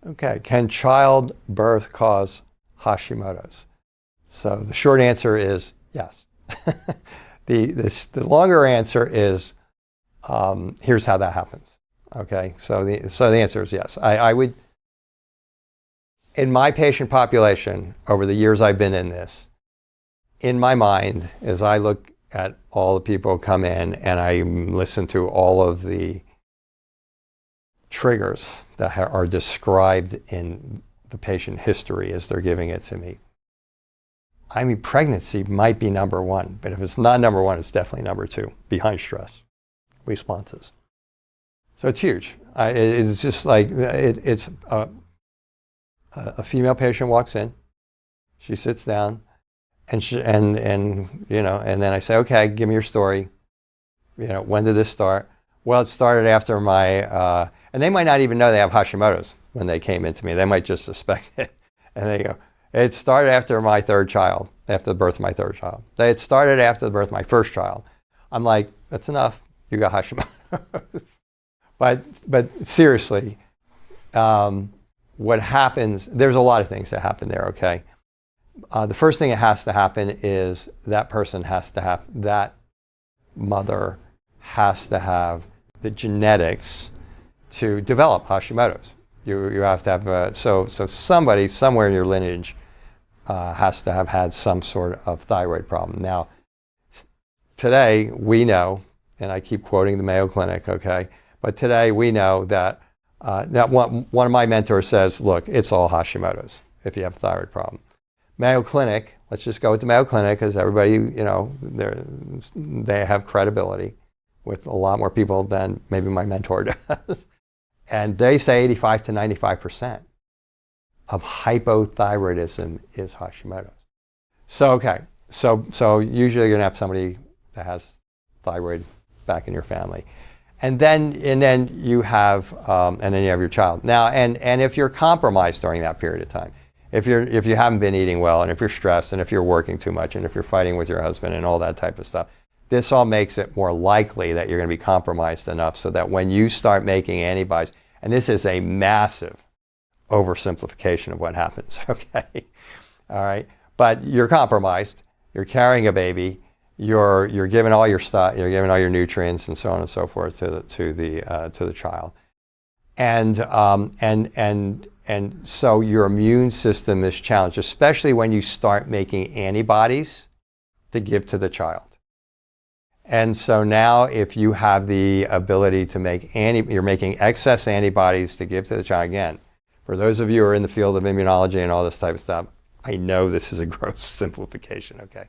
Okay, can childbirth cause Hashimoto's? So the short answer is yes. The longer answer is here's how that happens. Okay, so the answer is yes. I would, in my patient population, over the years I've been in this, in my mind, as I look at all the people who come in and I listen to all of the triggers that are described in the patient history as they're giving it to me, I mean, pregnancy might be number one, but if it's not number one, it's definitely number two, behind stress responses. So it's huge. It's just like, it's a female patient walks in, she sits down, and then I say, okay, give me your story. When did this start? Well, it started after my, and they might not even know they have Hashimoto's when they came into me. They might just suspect it. And they go, it started after my third child, after the birth of my third child. It started after the birth of my first child. I'm like, that's enough. You got Hashimoto's. But seriously, what happens, there's a lot of things that happen there, okay? The first thing that has to happen is that person has to have, that mother has to have the genetics to develop Hashimoto's. You have to have, so somebody somewhere in your lineage has to have had some sort of thyroid problem. Now, today we know, and I keep quoting the Mayo Clinic, okay, but today we know that, one of my mentors says, look, it's all Hashimoto's if you have a thyroid problem. Mayo Clinic, let's just go with the Mayo Clinic because everybody, they have credibility with a lot more people than maybe my mentor does. And they say 85 to 95% of hypothyroidism is Hashimoto's. So, okay, so usually you're gonna have somebody that has thyroid back in your family. And then you have your child. Now, and if you're compromised during that period of time, if you haven't been eating well, and if you're stressed, and if you're working too much, and if you're fighting with your husband and all that type of stuff, this all makes it more likely that you're going to be compromised enough so that when you start making antibodies, and this is a massive oversimplification of what happens, okay? All right, but you're compromised, you're carrying a baby, you're giving all your stuff, you're giving all your nutrients and so on and so forth to the child, and so your immune system is challenged, especially when you start making antibodies to give to the child. And so now, if you have the ability to make you're making excess antibodies to give to the child. Again, for those of you who are in the field of immunology and all this type of stuff, I know this is a gross simplification, okay?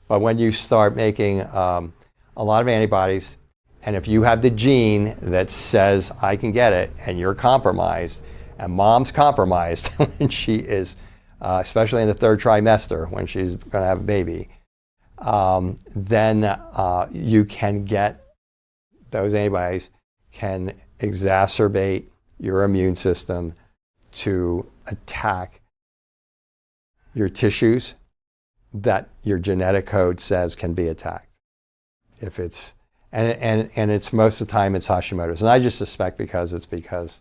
But when you start making a lot of antibodies, and if you have the gene that says, I can get it, and you're compromised, and mom's compromised when she is, especially in the third trimester, when she's going to have a baby, then you can get, those antibodies can exacerbate your immune system to attack your tissues that your genetic code says can be attacked. If it's, and it's most of the time it's Hashimoto's. And I just suspect because, and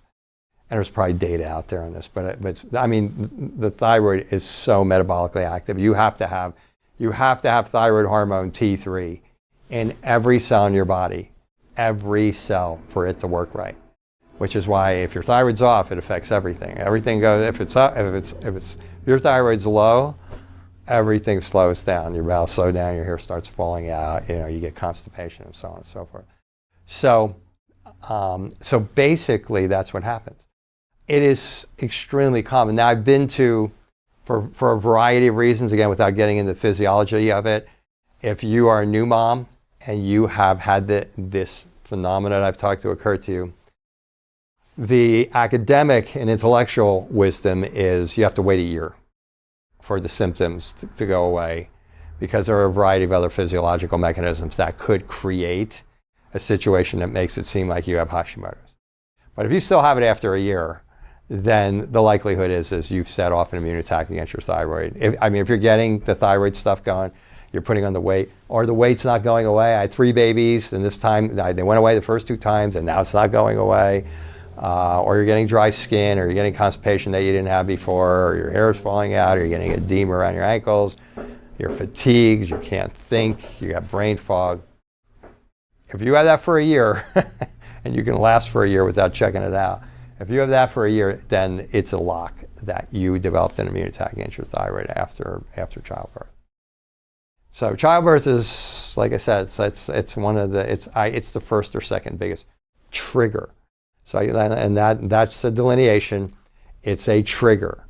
there's probably data out there on this, but I mean, the thyroid is so metabolically active. You have to have thyroid hormone T3 in every cell in your body, every cell, for it to work right. Which is why if your thyroid's off, it affects everything. Everything goes, if it's up, if your thyroid's low, everything slows down. Your bowels slow down, your hair starts falling out, you get constipation and so on and so forth. So basically that's what happens. It is extremely common. Now I've been to, for a variety of reasons, again, without getting into the physiology of it, if you are a new mom and you have had this phenomenon I've talked to occur to you, the academic and intellectual wisdom is you have to wait a year for the symptoms to go away, because there are a variety of other physiological mechanisms that could create a situation that makes it seem like you have Hashimoto's. But if you still have it after a year, then the likelihood is you've set off an immune attack against your thyroid. If you're getting the thyroid stuff going, you're putting on the weight, or the weight's not going away. I had 3 babies, and this time they went away the first 2 times, and now it's not going away. or you're getting dry skin, or you're getting constipation that you didn't have before, or your hair is falling out, or you're getting edema around your ankles, you're fatigued, you can't think, you got brain fog. If you have that for a year, and you can last for a year without checking it out, if you have that for a year, then it's a lock that you developed an immune attack against your thyroid after childbirth. So childbirth is, like I said, it's one of the it's the first or second biggest trigger. So that's the delineation. It's a trigger.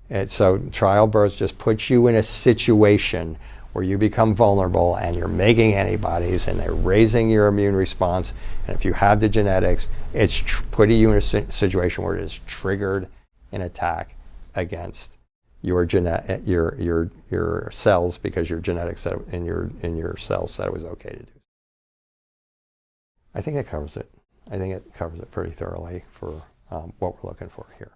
And so childbirth just puts you in a situation where you become vulnerable and you're making antibodies and they're raising your immune response. And if you have the genetics, it's putting you in a situation where it has triggered an attack against your cells, because your genetics in your cells said it was okay to do. I think that covers it. I think it covers it pretty thoroughly for what we're looking for here.